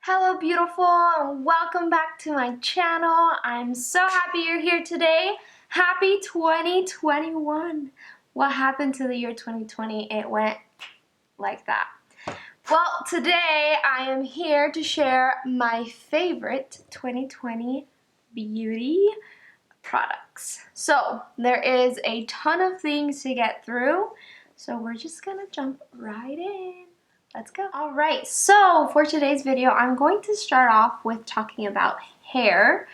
Hello beautiful and welcome back to my channel. I'm so happy you're here today. Happy 2021. What happened to the year 2020? It went like that. Well, today I am here to share my favorite 2020 beauty products. So there is a ton of things to get through, so we're just gonna jump right in. Let's go. All right, so for today's video, I'm going to start off with talking about hair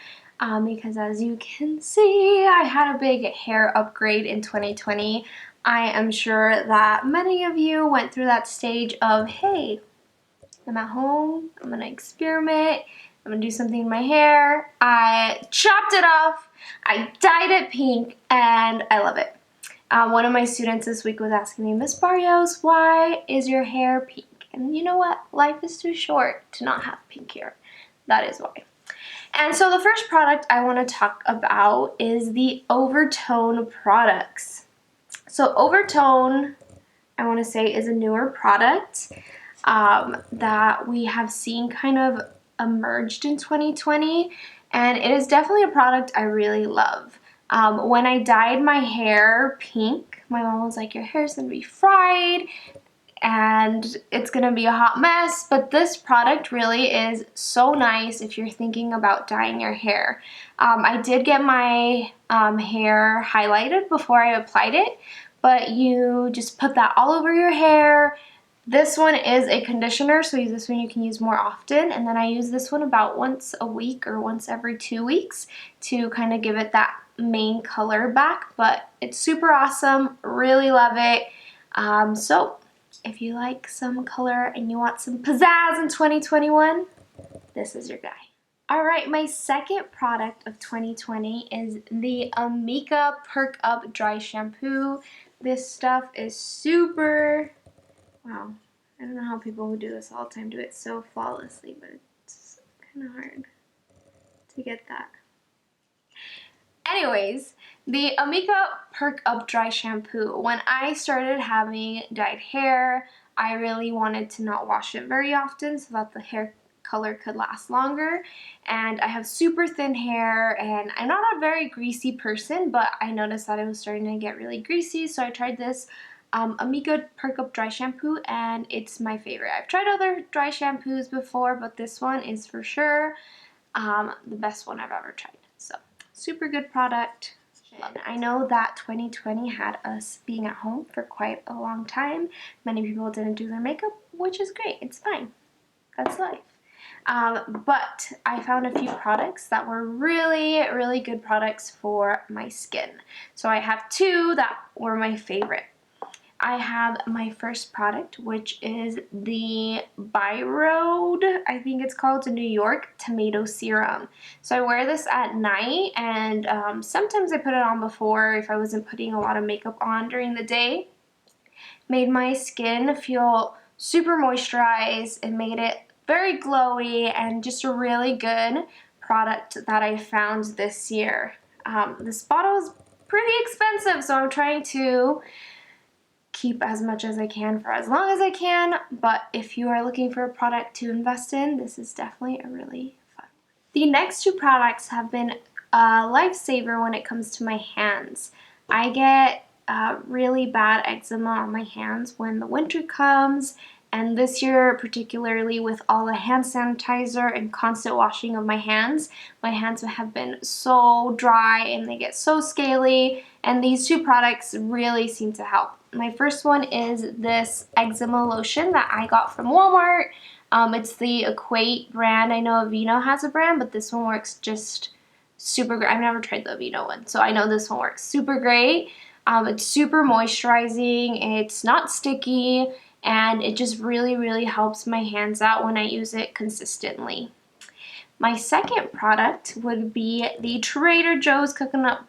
because as you can see, I had a big hair upgrade in 2020. I am sure that many of you went through that stage of, hey, I'm at home, I'm gonna experiment, I'm gonna do something in my hair. I chopped it off, I dyed it pink, and I love it. One of my students this week was asking me, Miss Barrios, why is your hair pink? And you know what? Life is too short to not have pink hair. That is why. And so the first product I want to talk about is the Overtone products. So Overtone, I want to say, is a newer product that we have seen kind of emerged in 2020, and it is definitely a product I really love. When I dyed my hair pink, my mom was like, your hair's gonna be fried and it's gonna be a hot mess, but this product really is so nice if you're thinking about dyeing your hair. I did get my hair highlighted before I applied it, but you just put that all over your hair. This one is a conditioner, so this one you can use more often, and then I use this one about once a week or once every 2 weeks to kind of give it that main color back, but it's super awesome, really love it. So if you like some color and you want some pizzazz in 2021, this is your guy. All right, my second product of 2020 is the Amika Perk Up Dry Shampoo. This stuff is super, wow, I don't know how people who do this all the time do it so flawlessly, but it's kind of hard to get that. Anyways, the Amika Perk Up Dry Shampoo. When I started having dyed hair, I really wanted to not wash it very often so that the hair color could last longer. And I have super thin hair and I'm not a very greasy person, but I noticed that it was starting to get really greasy, so I tried this Amika Perk Up Dry Shampoo and it's my favorite. I've tried other dry shampoos before, but this one is for sure the best one I've ever tried. So super good product. I know that 2020 had us being at home for quite a long time. Many people didn't do their makeup, which is great. It's fine. That's life. But I found a few products that were really, really good products for my skin. So I have two that were my favorite. I have my first product, which is the By Road, I think it's called, the New York Tomato Serum. So I wear this at night, and sometimes I put it on before if I wasn't putting a lot of makeup on during the day. Made my skin feel super moisturized. It made it very glowy and just a really good product that I found this year. This bottle is pretty expensive, so I'm trying to keep as much as I can for as long as I can, but if you are looking for a product to invest in, this is definitely a really fun one. The next two products have been a lifesaver when it comes to my hands. I get really bad eczema on my hands when the winter comes, and this year particularly with all the hand sanitizer and constant washing of my hands have been so dry and they get so scaly, and these two products really seem to help. My first one is this eczema lotion that I got from Walmart. It's the Equate brand. I know Aveeno has a brand, but this one works just super great. I've never tried the Aveeno one, so I know this one works super great. It's super moisturizing, it's not sticky, and it just really, really helps my hands out when I use it consistently. My second product would be the Trader Joe's Coconut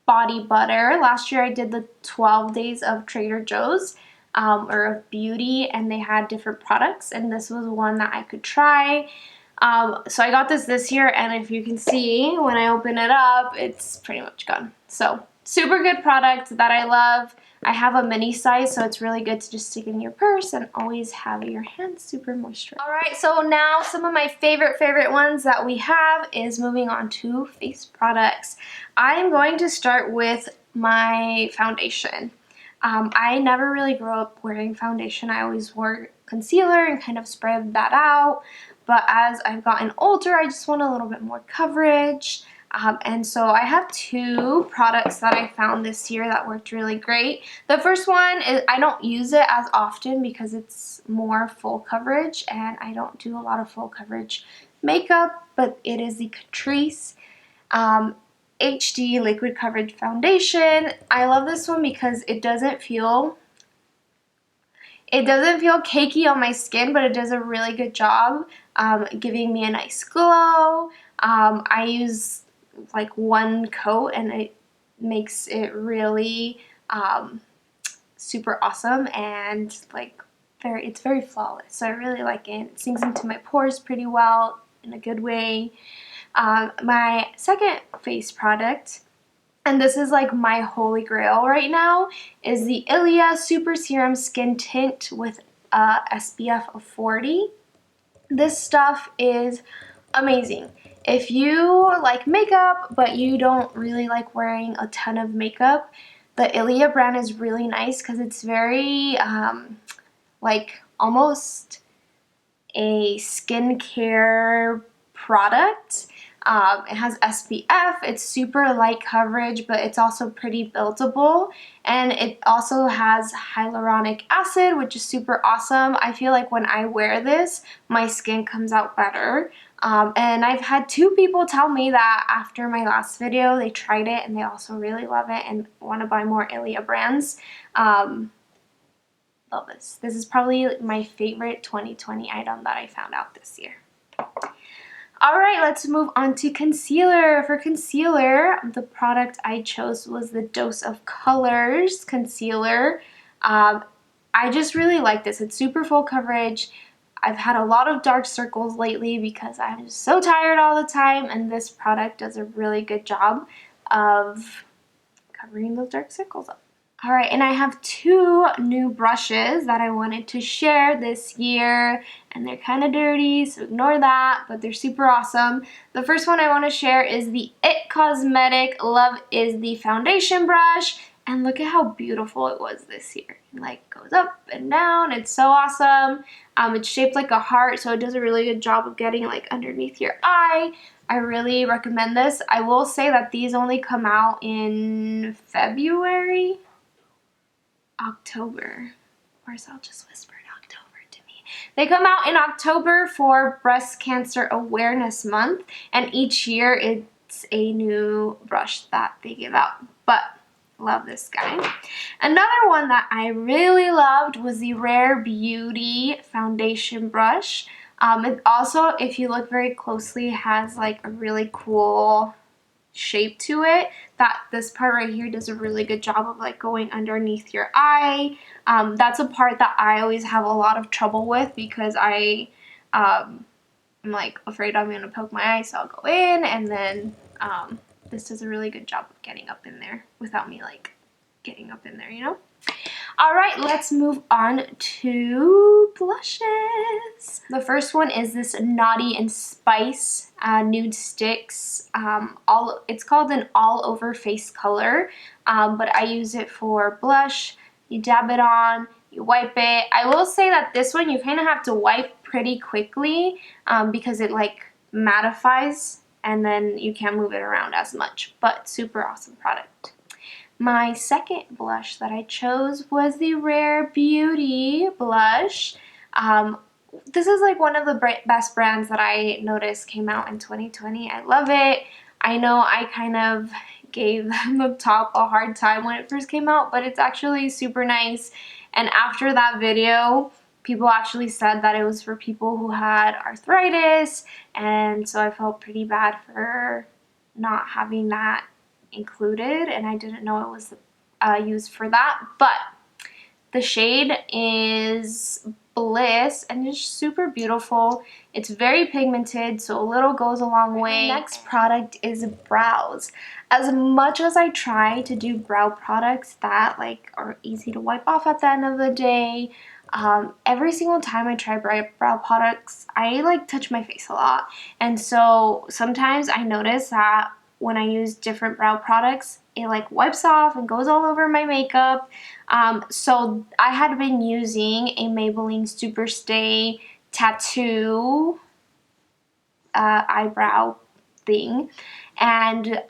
Body Butter. Last year I did the 12 days of Trader Joe's or of beauty, and they had different products, and this was one that I could try. So I got this year, and if you can see when I open it up, it's pretty much gone. So super good product that I love. I have a mini size, so it's really good to just stick in your purse and always have your hands super moisturized. Alright, so now some of my favorite ones that we have is moving on to face products. I am going to start with my foundation. I never really grew up wearing foundation. I always wore concealer and kind of spread that out. But as I've gotten older, I just want a little bit more coverage. And so I have two products that I found this year that worked really great. The first one is, I don't use it as often because it's more full coverage and I don't do a lot of full coverage makeup, but it is the Catrice HD Liquid Coverage Foundation. I love this one because it doesn't feel cakey on my skin, but it does a really good job giving me a nice glow. I use like one coat and it makes it really super awesome and like it's very flawless. So I really like it. It sinks into my pores pretty well in a good way. My second face product, and this is like my holy grail right now, is the Ilia Super Serum Skin Tint with SPF of 40. This stuff is amazing. If you like makeup, but you don't really like wearing a ton of makeup, the Ilia brand is really nice because it's very, like, almost a skincare product. It has SPF, it's super light coverage, but it's also pretty buildable. And it also has hyaluronic acid, which is super awesome. I feel like when I wear this, my skin comes out better. And I've had two people tell me that after my last video, they tried it and they also really love it and want to buy more Ilia brands. Love this. This is probably my favorite 2020 item that I found out this year. Alright, let's move on to concealer. For concealer, the product I chose was the Dose of Colors concealer. I just really like this. It's super full coverage. I've had a lot of dark circles lately because I'm just so tired all the time, and this product does a really good job of covering those dark circles up. Alright, and I have two new brushes that I wanted to share this year, and they're kind of dirty, so ignore that, but they're super awesome. The first one I want to share is the IT Cosmetic Love Is The Foundation Brush, and look at how beautiful it was this year. It like goes up and down, it's so awesome. It's shaped like a heart, so it does a really good job of getting like underneath your eye. I really recommend this. I will say that these only come out in February. October. Or so I'll just whisper in October to me. They come out in October for Breast Cancer Awareness Month, and each year it's a new brush that they give out. But love this guy. Another one that I really loved was the Rare Beauty foundation brush. It also, if you look very closely, has like a really cool shape to it. That this part right here does a really good job of like going underneath your eye. That's a part that I always have a lot of trouble with because I'm like afraid I'm gonna poke my eye, so I'll go in, and then this does a really good job of getting up in there without me like getting up in there, you know? Alright, let's move on to blushes. The first one is this Naughty and Spice Nude Sticks. It's called an all-over face color, but I use it for blush. You dab it on, you wipe it. I will say that this one you kind of have to wipe pretty quickly because it like mattifies and then you can't move it around as much, but super awesome product. My second blush that I chose was the Rare Beauty blush. This is like one of the best brands that I noticed came out in 2020. I love it. I know I kind of gave the top a hard time when it first came out, but it's actually super nice. And after that video, people actually said that it was for people who had arthritis, and so I felt pretty bad for not having that included, and I didn't know it was used for that. But the shade is Bliss, and it's super beautiful. It's very pigmented, so a little goes a long way. My next product is brows. As much as I try to do brow products that like are easy to wipe off at the end of the day, every single time I try brow products, I like touch my face a lot. And so sometimes I notice that when I use different brow products, it like wipes off and goes all over my makeup. So I had been using a Maybelline Superstay tattoo eyebrow thing, and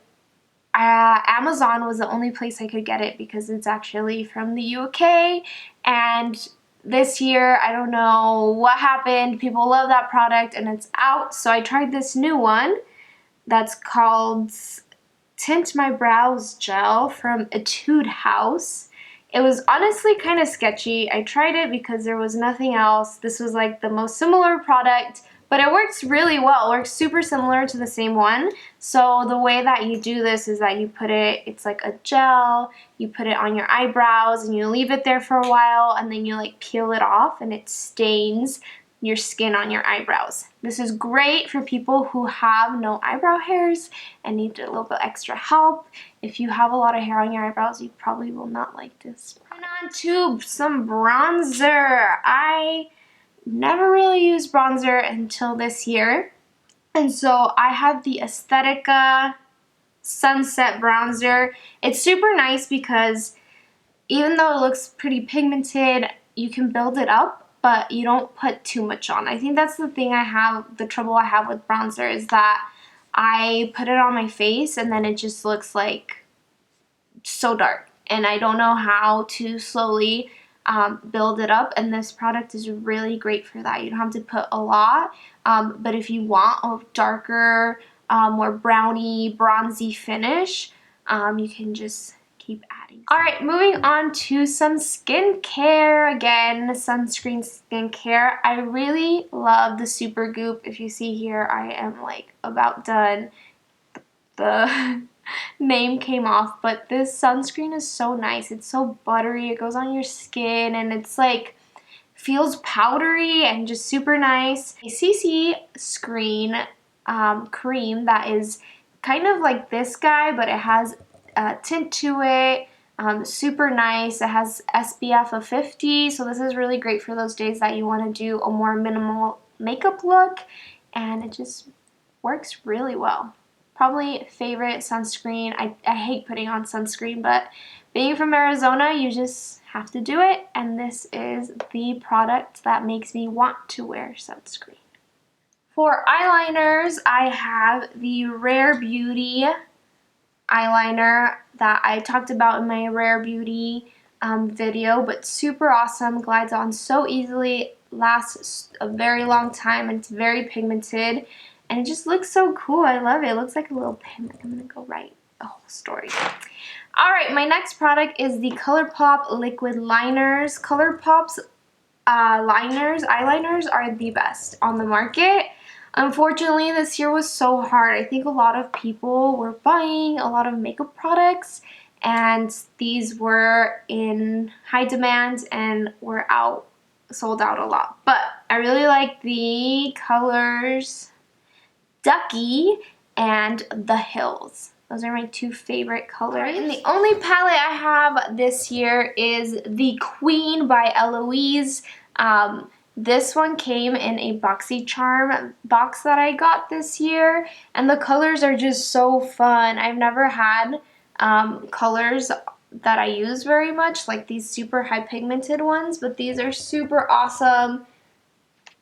Amazon was the only place I could get it because it's actually from the UK. And this year, I don't know what happened, people love that product and it's out. So I tried this new one that's called Tint My Brows Gel from Etude House. It was honestly kind of sketchy. I tried it because there was nothing else. This was like the most similar product, but it works really well. It works super similar to the same one. So the way that you do this is that you put it, it's like a gel, you put it on your eyebrows and you leave it there for a while, and then you like peel it off and it stains your skin on your eyebrows. This is great for people who have no eyebrow hairs and need a little bit extra help. If you have a lot of hair on your eyebrows, you probably will not like this. And on to some bronzer. I never really used bronzer until this year. And so I have the Aesthetica Sunset Bronzer. It's super nice because even though it looks pretty pigmented, you can build it up, but you don't put too much on. I think that's the thing the trouble I have with bronzer is that I put it on my face and then it just looks like so dark. And I don't know how to slowly build it up, and this product is really great for that. You don't have to put a lot, but if you want a darker, more browny, bronzy finish, you can just keep adding. Alright, moving on to some skincare. Again, sunscreen skincare. I really love the Supergoop. If you see here, I am like about done. The name came off, but this sunscreen is so nice. It's so buttery. It goes on your skin and it's like feels powdery and just super nice. A CC screen cream that is kind of like this guy, but it has a tint to it. Super nice. It has SPF of 50, so this is really great for those days that you want to do a more minimal makeup look, and it just works really well. Probably favorite sunscreen. I hate putting on sunscreen, but being from Arizona, you just have to do it, and this is the product that makes me want to wear sunscreen. For eyeliners, I have the Rare Beauty eyeliner that I talked about in my Rare Beauty video, but super awesome, glides on so easily, lasts a very long time, and it's very pigmented, and it just looks so cool. I love it. It looks like a little pin. I'm gonna go write a whole story. Alright, my next product is the ColourPop liquid liners. ColourPop's eyeliners are the best on the market. Unfortunately, this year was so hard. I think a lot of people were buying a lot of makeup products, and these were in high demand and were sold out a lot. But I really like the colors Ducky and The Hills. Those are my two favorite colors. And the only palette I have this year is the Queen by Eloise. This one came in a BoxyCharm box that I got this year, and the colors are just so fun. I've never had colors that I use very much, like these super high pigmented ones, but these are super awesome,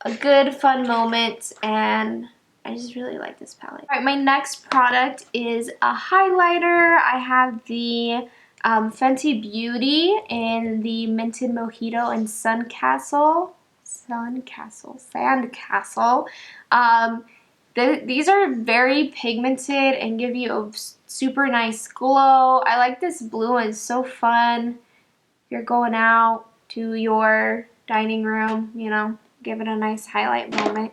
a good fun moment, and I just really like this palette. Alright, my next product is a highlighter. I have the Fenty Beauty in the Minted Mojito and Sandcastle. These are very pigmented and give you a super nice glow. I like this blue one. It's so fun. If you're going out to your dining room, you know, give it a nice highlight moment.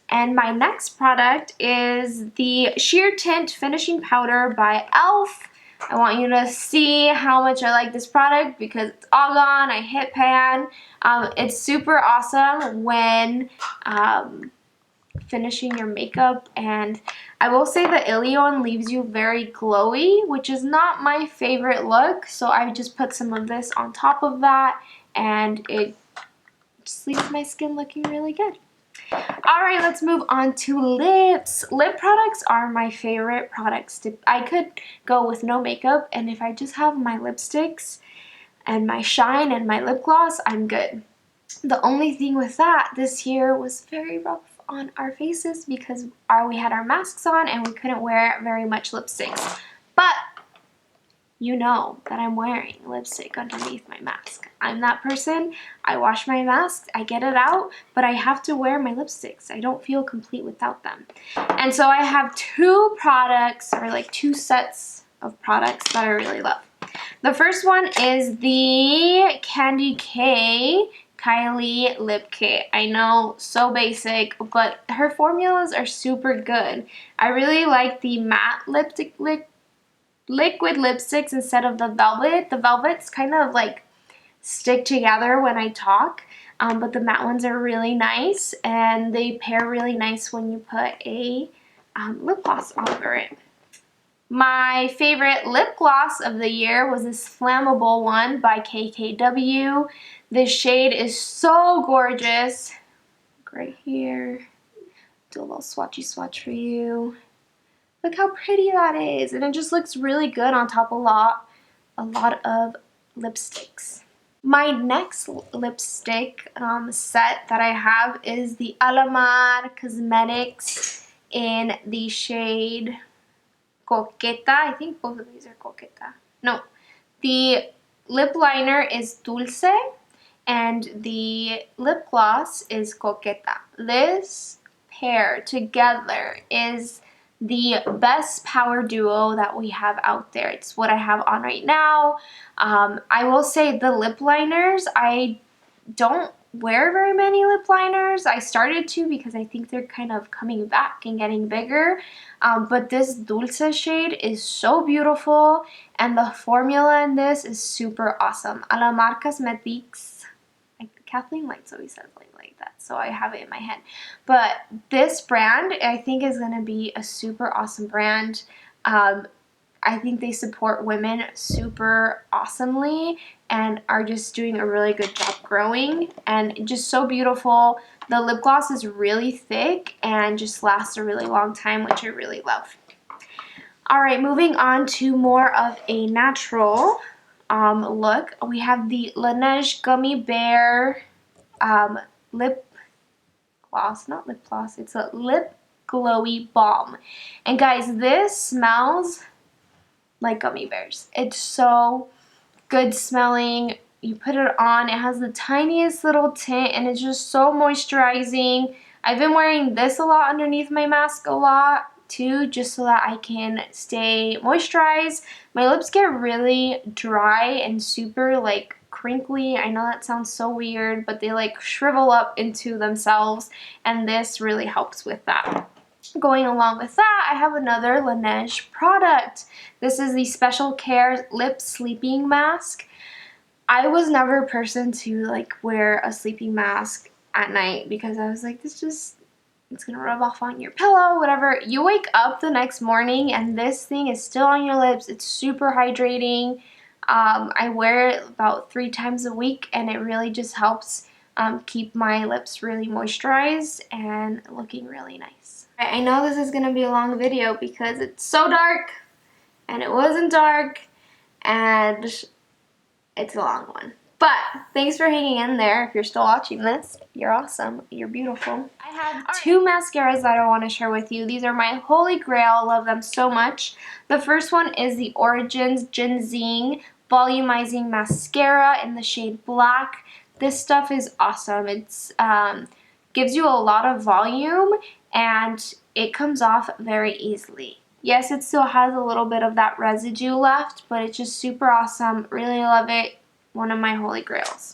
And my next product is the Sheer Tint Finishing Powder by e.l.f. I want you to see how much I like this product because it's all gone. I hit pan. It's super awesome when finishing your makeup, and I will say the Ilion leaves you very glowy, which is not my favorite look, so I just put some of this on top of that, and it just leaves my skin looking really good. Alright, let's move on to lips. Lip products are my favorite products. I could go with no makeup, and if I just have my lipsticks and my shine and my lip gloss, I'm good. The only thing with that this year was very rough on our faces because we had our masks on and we couldn't wear very much lipsticks. But you know that I'm wearing lipstick underneath my mask. I'm that person. I wash my mask, I get it out, but I have to wear my lipsticks. I don't feel complete without them. And so I have two products, or like two sets of products that I really love. The first one is the Candy K Kylie Lip Kit. I know, so basic, but her formulas are super good. I really like the matte liquid lipsticks instead of the velvet. The velvets kind of like stick together when I talk, but the matte ones are really nice, and they pair really nice when you put a lip gloss over it. My favorite lip gloss of the year was this flammable one by KKW. This shade is so gorgeous. Look right here. Do a little swatchy swatch for you. Look how pretty that is. And it just looks really good on top of a lot of lipsticks. My next lipstick set that I have is the Alamar Cosmetics in the shade Coqueta. I think both of these are Coqueta. No, the lip liner is Dulce and the lip gloss is Coqueta. This pair together is the best power duo that we have out there. It's what I have on right now. I will say the lip liners, I don't wear very many lip liners. I started to because I think they're kind of coming back and getting bigger. But this Dulce shade is so beautiful, and the formula in this is super awesome. Alamar Cosmetics. Kathleen Lights always says like that, so I have it in my head. But this brand, I think, is going to be a super awesome brand. I think they support women super awesomely and are just doing a really good job growing, and just so beautiful. The lip gloss is really thick and just lasts a really long time, which I really love. Alright, moving on to more of a natural look. We have the Laneige Gummy Bear lip gloss, not lip gloss, it's a lip glowy balm. And guys, this smells like gummy bears. It's so good smelling. You put it on, it has the tiniest little tint, and it's just so moisturizing. I've been wearing this a lot underneath my mask a lot too, just so that I can stay moisturized. My lips get really dry and super like crinkly. I know that sounds so weird, but they like shrivel up into themselves, and this really helps with that. Going along with that, I have another Laneige product. This is the Special Care Lip Sleeping Mask. I was never a person to like wear a sleeping mask at night because I was like, it's gonna rub off on your pillow, whatever. You wake up the next morning and this thing is still on your lips. It's super hydrating. I wear it about 3 times a week, and it really just helps keep my lips really moisturized and looking really nice. I know this is gonna be a long video because it's so dark, and it wasn't dark, and it's a long one. But thanks for hanging in there. If you're still watching this, you're awesome. You're beautiful. I have two mascaras that I want to share with you. These are my holy grail. I love them so much. The first one is the Origins Ginseng Volumizing Mascara in the shade Black. This stuff is awesome. It's gives you a lot of volume, and it comes off very easily. Yes, it still has a little bit of that residue left, but it's just super awesome. Really love it. One of my holy grails.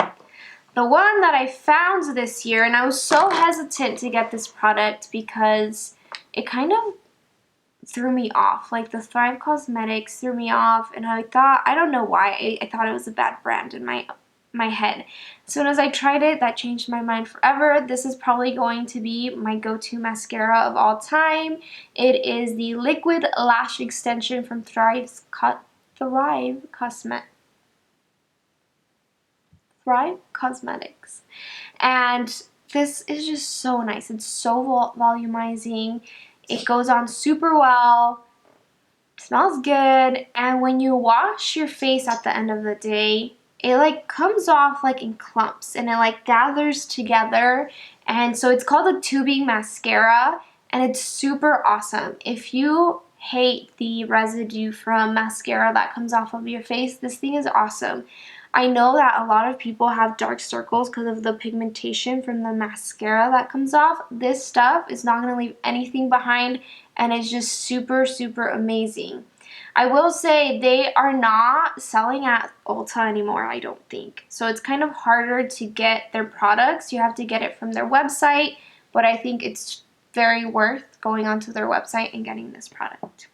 The one that I found this year, and I was so hesitant to get this product because it kind of threw me off. Like the Thrive Cosmetics threw me off, and I thought, I don't know why, I thought it was a bad brand in my head. As soon as I tried it, that changed my mind forever. This is probably going to be my go-to mascara of all time. It is the Liquid Lash Extension from Thrive Cosmetics. And this is just so nice. It's so volumizing. It goes on super well. Smells good. And when you wash your face at the end of the day, it like comes off like in clumps and it like gathers together. And so it's called a tubing mascara, and it's super awesome. If you hate the residue from mascara that comes off of your face, this thing is awesome. I know that a lot of people have dark circles because of the pigmentation from the mascara that comes off. This stuff is not going to leave anything behind, and it's just super, super amazing. I will say they are not selling at Ulta anymore, I don't think. So it's kind of harder to get their products. You have to get it from their website, but I think it's very worth going onto their website and getting this product.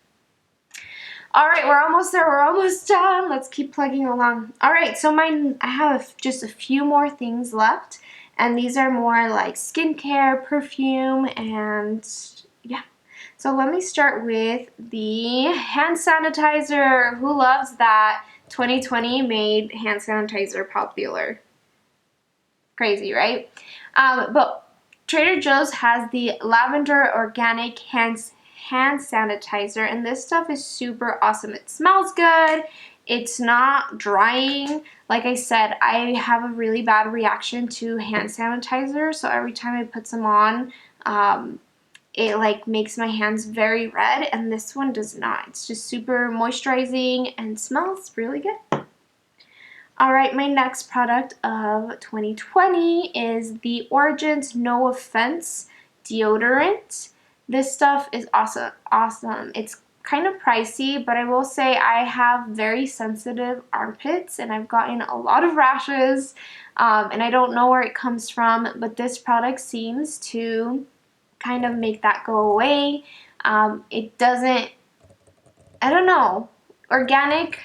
All right, we're almost there. We're almost done. Let's keep plugging along. All right, so I have just a few more things left, and these are more like skincare, perfume, and yeah. So let me start with the hand sanitizer. Who loves that 2020 made hand sanitizer popular? Crazy, right? But Trader Joe's has the Lavender Organic hand sanitizer, and this stuff is super awesome. It smells good. It's not drying. Like I said, I have a really bad reaction to hand sanitizer, so every time I put some on, it like makes my hands very red, and this one does not. It's just super moisturizing and smells really good. All right, my next product of 2020 is the Origins No Offense deodorant. This stuff is awesome. It's kind of pricey, but I will say I have very sensitive armpits, and I've gotten a lot of rashes, and I don't know where it comes from, but this product seems to kind of make that go away. It doesn't, I don't know, organic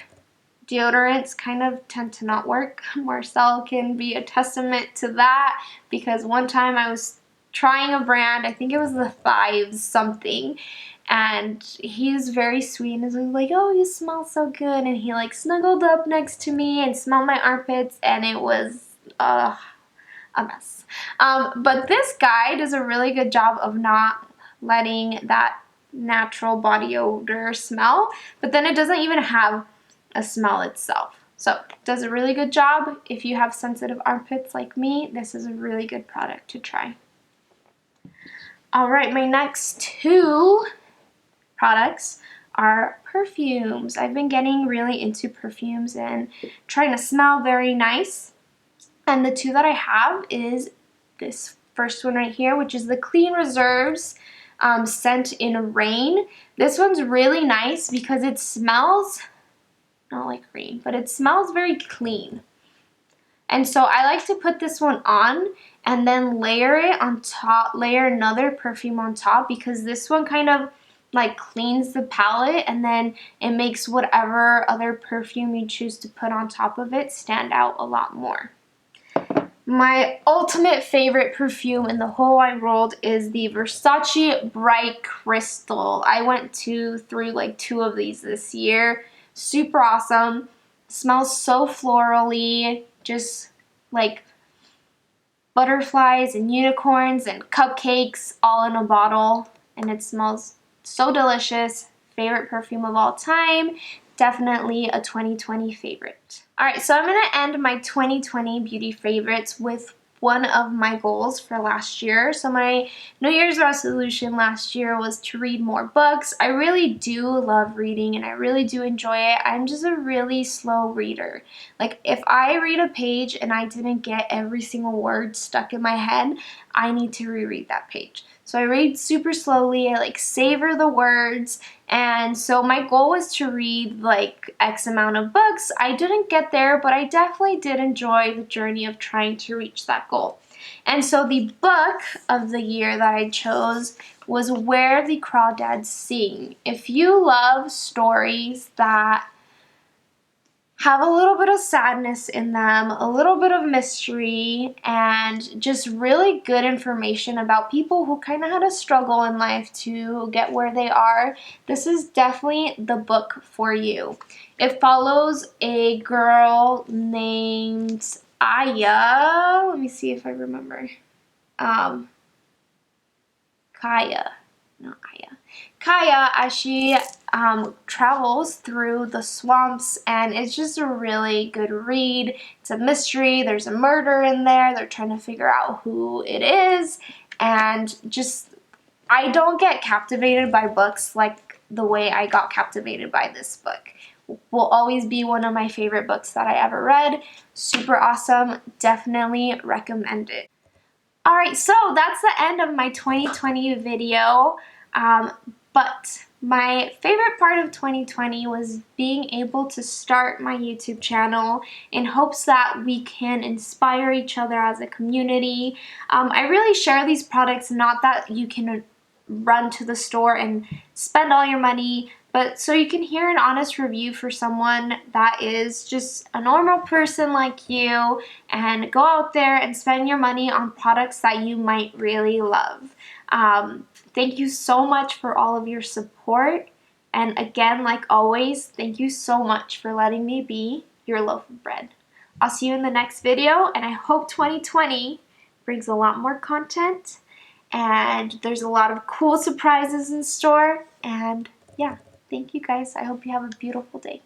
deodorants kind of tend to not work. Marcel can be a testament to that, because one time I was trying a brand, I think it was the Favs something, and he's very sweet and was like, oh, you smell so good, and he like snuggled up next to me and smelled my armpits, and it was a mess. But this guy does a really good job of not letting that natural body odor smell, but then it doesn't even have a smell itself. So it does a really good job. If you have sensitive armpits like me, this is a really good product to try. All right, my next two products are perfumes. I've been getting really into perfumes and trying to smell very nice. And the two that I have is this first one right here, which is the Clean Reserves Scent in Rain. This one's really nice because it smells not like rain, but it smells very clean. And so I like to put this one on and then layer it on top, layer another perfume on top, because this one kind of like cleans the palette, and then it makes whatever other perfume you choose to put on top of it stand out a lot more. My ultimate favorite perfume in the whole wide world is the Versace Bright Crystal. I went through like 2 of these this year. Super awesome. Smells so florally, just like butterflies and unicorns and cupcakes all in a bottle, and it smells so delicious. Favorite perfume of all time. Definitely a 2020 favorite. All right, so I'm going to end my 2020 beauty favorites with one of my goals for last year. So my New Year's resolution last year was to read more books. I really do love reading, and I really do enjoy it. I'm just a really slow reader. Like if I read a page and I didn't get every single word stuck in my head, I need to reread that page. So I read super slowly, I like savor the words, and so my goal was to read like X amount of books. I didn't get there, but I definitely did enjoy the journey of trying to reach that goal. And so the book of the year that I chose was Where the Crawdads Sing. If you love stories that have a little bit of sadness in them, a little bit of mystery, and just really good information about people who kind of had a struggle in life to get where they are, this is definitely the book for you. It follows a girl named Aya. Let me see if I remember. Kaya, not Aya. Kaya, as she travels through the swamps, and it's just a really good read. It's a mystery. There's a murder in there. They're trying to figure out who it is, and just I don't get captivated by books like the way I got captivated by this book. Will always be one of my favorite books that I ever read. Super awesome. Definitely recommend it. Alright, so that's the end of my 2020 video, but my favorite part of 2020 was being able to start my YouTube channel in hopes that we can inspire each other as a community. I really share these products not that you can run to the store and spend all your money, but so you can hear an honest review for someone that is just a normal person like you and go out there and spend your money on products that you might really love. Thank you so much for all of your support. And again, like always, thank you so much for letting me be your loaf of bread. I'll see you in the next video, and I hope 2020 brings a lot more content and there's a lot of cool surprises in store. And yeah, thank you guys. I hope you have a beautiful day.